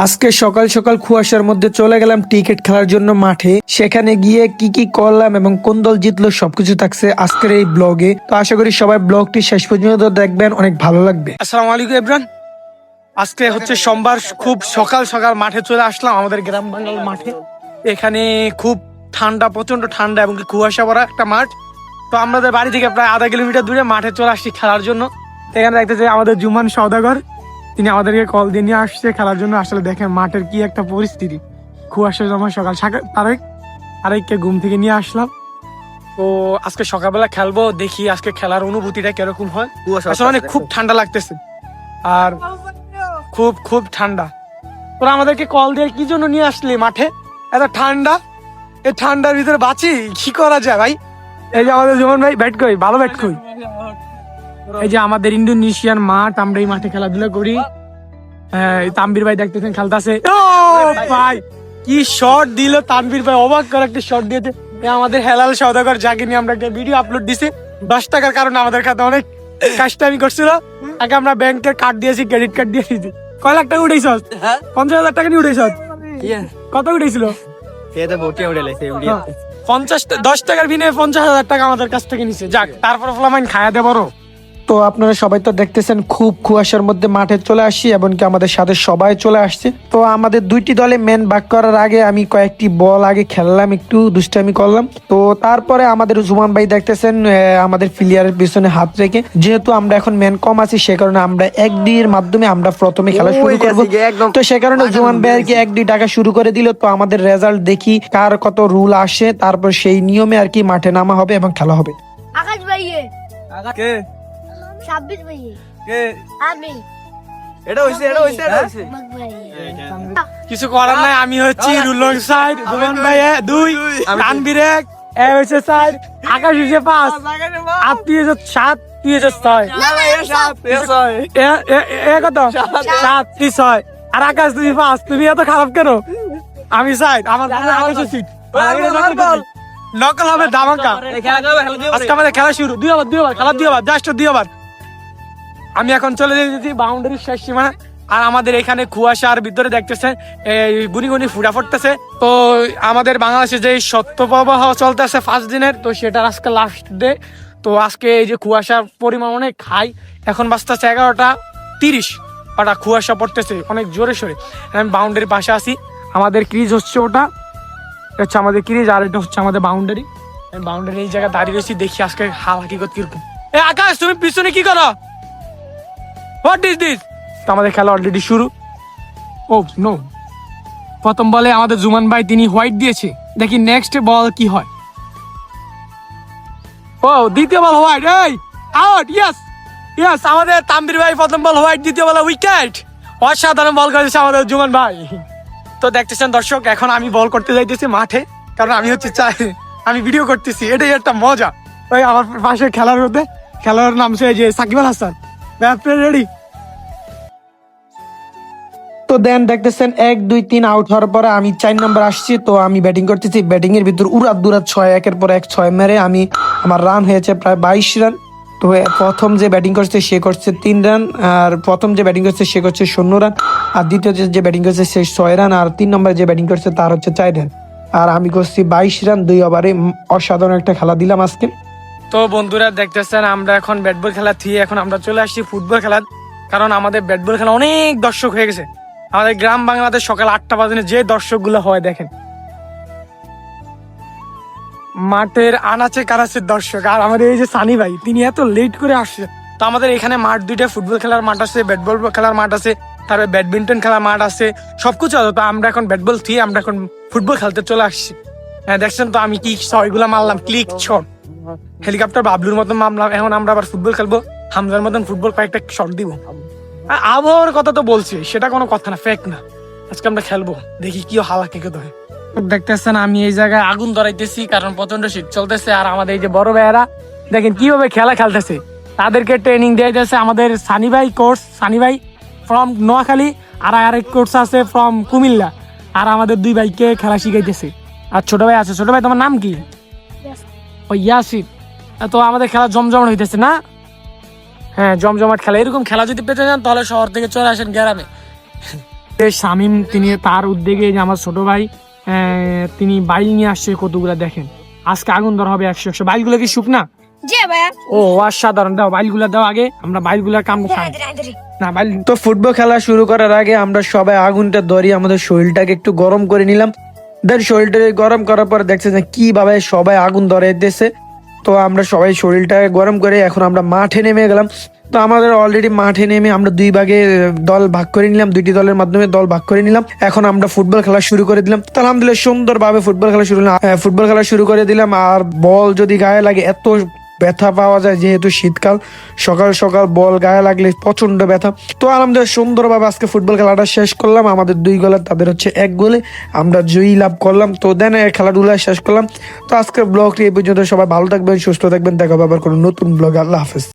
আজকে সকাল সকাল কুয়াশার মধ্যে চলে গেলাম ক্রিকেট খেলার জন্য মাঠে। সেখানে গিয়ে কি কি করলাম এবং কোন দল জিতলো সবকিছু থাকছে আজকের এই ব্লগে। তো আশা করি সবাই ব্লগটি শেষ পর্যন্ত দেখবেন, অনেক ভালো লাগবে। আসসালামু আলাইকুম এভরান। আজকে হচ্ছে সোমবার, খুব সকাল সকাল মাঠে চলে আসলাম আমাদের গ্রাম বাংলার মাঠে। এখানে খুব ঠান্ডা, প্রচন্ড ঠান্ডা এবং কুয়াশা ভরা একটা মাঠ। তো আমাদের বাড়ি থেকে প্রায় আধা কিলোমিটার দূরে মাঠে চলে আসছি খেলার জন্য। এখানে দেখতেছে আমাদের জুমান সওদাগর, তিনি আমাদেরকে কল দিয়ে নিয়ে আসছে খেলার জন্য। আসলে দেখেন মাঠের কি একটা পরিস্থিতি, কুয়াশা জমা সকাল সকাল। আরেককে ঘুম থেকে নিয়ে আসলাম। তো আজকে সকালবেলা খেলবো, দেখি আজকে খেলার অনুভূতিটা কিরকম হয়। আসলে অনেক খুব ঠান্ডা লাগতেছে, আর খুব খুব ঠান্ডা। তোরা আমাদেরকে কল দিয়ে কি জন্য নিয়ে আসলি মাঠে? এত ঠান্ডা, এই ঠান্ডার ভিতরে বাঁচি কি করা যায় ভাই? এই যে আমাদের জুমন ভাই ব্যাট করি, ভালো ব্যাট করি। এই যে আমাদের ইন্দোনেশিয়ান মাঠ, আমরা এই মাঠে খেলাধুলা করি। তানভীর ভাই দেখতেছেন খেলতেছে। ভাই কি শট দিল তানভীর ভাই, অবাক করে একটা শট দিয়েছে। আমাদের হেলাল সওদাগর, যাকে নিয়ে আমরা একটা ভিডিও আপলোড দিছি। 10 টাকার কারণে আমাদের খাতে অনেক কাজটামি করছিল। আগে আমরা ব্যাংকের কার্ড দিয়েছি, ক্রেডিট কার্ড দিয়েছি। কয় লাখ টাকা উঠেছ? 50,000 টাকা নিয়ে উঠেছ? কত উঠেছিল? 10 টাকার বিনিময়ে 50,000 টাকা আমাদের কাছ থেকে নিছে। যাক, তারপর ফলামাইন খায়া দে বড়। তো আপনারা সবাই তো দেখতেছেন খুব কুয়াশার মধ্যে মাঠে চলে আসছি, এমনকি আমাদের সাথে সবাই চলে আসছে। তো আমাদের দুইটি দলে মেন ভাগ করার আগে আমি কয়েকটি বল আগে খেললাম, একটু দুষ্টামি করলাম। তো তারপরে আমাদের জুমান ভাই দেখতেছেন আমাদের প্লেয়ারের পিছনে হাত রেখে, যেহেতু আমরা এখন মেন কম আছি সে কারণে আমরা 1 এর মাধ্যমে আমরা প্রথমে খেলা শুরু করবো। তো সে কারণে জুমান ভাই আর কি 1 টাকা শুরু করে দিল। তো আমাদের রেজাল্ট দেখি কার কত রুল আসে, তারপর সেই নিয়মে আর কি মাঠে নামা হবে এবং খেলা হবে। আকাশ ভাই কে 26 ভাই কে আমি এটা হইছে মগ ভাই কিছু করার নাই। আমি হচ্ছি রুলং সাইড, জুমান ভাই 2, তানভীর 1, এ হইছে 4, আকাশ হইছে 5, আপনি হইছে 7, তুই হইছে 6। এ কত? 7, তুই 6, আর আকাশ তুই 5। তুমি এত খারাপ কেন? আমি সাইড, আমার আকাশ সিট নকল হবে ধামাকা। আজকে আমাদের খেলা শুরু, 2 ওভার খেলা, 2 ওভার জাস্ট 2 ওভার। আমি এখন চলে যেতেছি বাউন্ডারির শেষ সীমানা। আর আমাদের এখানে কুয়াশার ভিতরে দেখতেছেন এই গুনি গুনি ফুটা ফুটতেছে। তো আমাদের বাংলাদেশে যে শৈত্যপ্রবাহ চলতেছে 5 দিনের, তো সেটার আজকে লাস্ট ডে। তো আজকে এই যে কুয়াশার পরিমাণ অনেক হাই, এখন বাজতেছে 11:30। ওটা কুয়াশা পড়তেছে অনেক জোরে সোরে। আমি বাউন্ডারির পাশে আছি, আমাদের ক্রিজ হচ্ছে ওটা হচ্ছে আমাদের ক্রিজ, আর এটা হচ্ছে আমাদের বাউন্ডারি। আমি বাউন্ডারি এই জায়গায় দাঁড়িয়ে রয়েছি, দেখি আজকে হাল হাকিকত কিরকম। এ আকাশ, তুমি পিছনে কি করো? What is this? তো আমাদের খেলা অলরেডি শুরু। ও নো, প্রথম বলে আমাদের জুমান ভাই তিনি হোয়াইট দিয়েছে। দেখি নেক্সট বল কি হয়। ও দ্বিতীয় বল হোয়াইট, এই আউট। ইয়েস আমাদের তানভীর ভাই প্রথম বল হোয়াইট, দ্বিতীয় বল উইকেট। অসাধারণ বল করেছে আমাদের জুমান ভাই। তো দেখতেছেন দর্শক, এখন আমি বল করতে যাইতেছি মাঠে, কারণ আমি হচ্ছে আমি ভিডিও করতেছি, এটাই একটা মজা। ওই আমার পাশে খেলার নাম সে যে সাকিব আল হাসান। রেডি? তো দেন দেখতেছেন 1, 2, 3 আউট হওয়ার পরে আমি 4 নম্বর আসছি। তো আমি ব্যাটিং করতেছি, ব্যাটিং এর ভিতর উড়াত দুরাত 6, একের পর এক 6 মেরে আমার রান হয়েছে প্রায় 22 রান। তো প্রথম যে ব্যাটিং করছে সে করছে 3 রান, আর প্রথম যে ব্যাটিং করছে সে করছে 0 রান, আর দ্বিতীয় যে ব্যাটিং করছে সে 6 রান, আর 3 নম্বরে যে ব্যাটিং করছে তার হচ্ছে 4 রান। আর আমি করছি 22 রান 2 ওভারে। অসাধারণ একটা খেলা দিলাম আজকে। তো বন্ধুরা দেখতেছেন, আমরা এখন ব্যাট বল খেলা থেকে এখন আমরা চলে আসছি ফুটবল খেলা, কারণ আমাদের ব্যাট বল খেলা অনেক দর্শক হয়ে গেছে। আমাদের গ্রাম বাংলাদেশ সকাল 8টা বাজে যে দর্শক গুলো হয় দেখেন, মাঠের আনাচে কানাচের দর্শক। আর আমাদের এই যে সানি ভাই, তিনি এত লেট করে আসছে। তো আমাদের এখানে মাঠ 2টা, ফুটবল খেলার মাঠ আছে, ব্যাট বল খেলার মাঠ আছে, তারপরে ব্যাডমিন্টন খেলার মাঠ আছে, সবকিছু আছে। তো আমরা এখন ব্যাট বল থেকে আমরা এখন ফুটবল খেলতে চলে আসছি। হ্যাঁ দেখছেন তো আমি কি ছয়গুলা মারলাম, ক্লিক শট, হেলিকপ্টার বাবলুর মতন মারলাম। এখন আমরা আবার ফুটবল খেলবো, হামজার মতন ফুটবল কয়েকটা শট দিব। আবহাওয়ার কথা তো বলছি, সেটা কোনো কথা না, ফেক না। আজকে আমরা খেলবো, দেখি কি হালাকিকত হয়। দেখতেছেন আমি এই জায়গায় আগুন ধরাইতেছি, কারণ প্রচন্ড শীত চলতেছে। আর আমাদের এই যে বড় ভাইয়েরা দেখেন কিভাবে খেলা খেলতেছে, তাদেরকে ট্রেনিং দিয়ে যাচ্ছে আমাদের সানি ভাই ফ্রম নোয়াখালী, আর আরেক কোর্স আছে ফ্রম কুমিল্লা। আর আমাদের 2 ভাইকে খেলা শিখাইতেছে, আর ছোট ভাই আছে। ছোট ভাই তোমার নাম কি? ও ইয়াসির। তো আমাদের খেলা জমজমাট হইতেছে না? হ্যাঁ জমজমাট খেলা। এরকম খেলা যদি পেতে চান তাহলে শহর থেকে চলে আসেন গ্রামে। শামীম তিনি তার উদ্যোগে যে আমার ছোট ভাই তিনি বাইল নিয়ে আসছে কতগুলা দেখেন। আজকে আগুন ধরা হবে 100 বাইলগুলো কি শুকনা? জি ভাইয়া। ও অসাধারণ, দাও বাইলগুলা দাও আগে, আমরা বাইলগুলা কাম খাই না বাইল। তো ফুটবল খেলা শুরু করার আগে আমরা সবাই আগুনটা ধরিয়ে আমাদের শরীরটাকে একটু গরম করে নিলাম। দেন শরীরটাকে গরম করার পর দেখছে যে কিভাবে সবাই আগুন ধরে দিতেছে। তো আমরা সবাই শরীরটাকে গরম করে এখন আমরা মাঠে নেমে গেলাম। তো আমাদের অলরেডি মাঠে নেমে আমরা দুই ভাগে দল ভাগ করে নিলাম, দুইটি দলের মাধ্যমে দল ভাগ করে নিলাম। এখন আমরা ফুটবল খেলা শুরু করে দিলাম। তো আলহামদুলিল্লাহ সুন্দরভাবে ফুটবল খেলা শুরু করে দিলাম। আর বল যদি গায়ে লাগে এত ব্যথা পাওয়া যায়, যেহেতু শীতকাল, সকাল সকাল বল গায়ে লাগলে প্রচন্ড ব্যথা। তো আলহামদুলিল্লাহ সুন্দরভাবে আজকে ফুটবল খেলাটা শেষ করলাম। আমাদের 2 গোলে, তাদের হচ্ছে 1 গোলে, আমরা জয়ী লাভ করলাম। তো দেন খেলাধুলা শেষ করলাম। তো আজকের ব্লগটি এই পর্যন্ত। সবাই ভালো থাকবেন, সুস্থ থাকবেন, দেখা হবে আবার কোনো নতুন ব্লগ। আল্লাহ হাফেজ।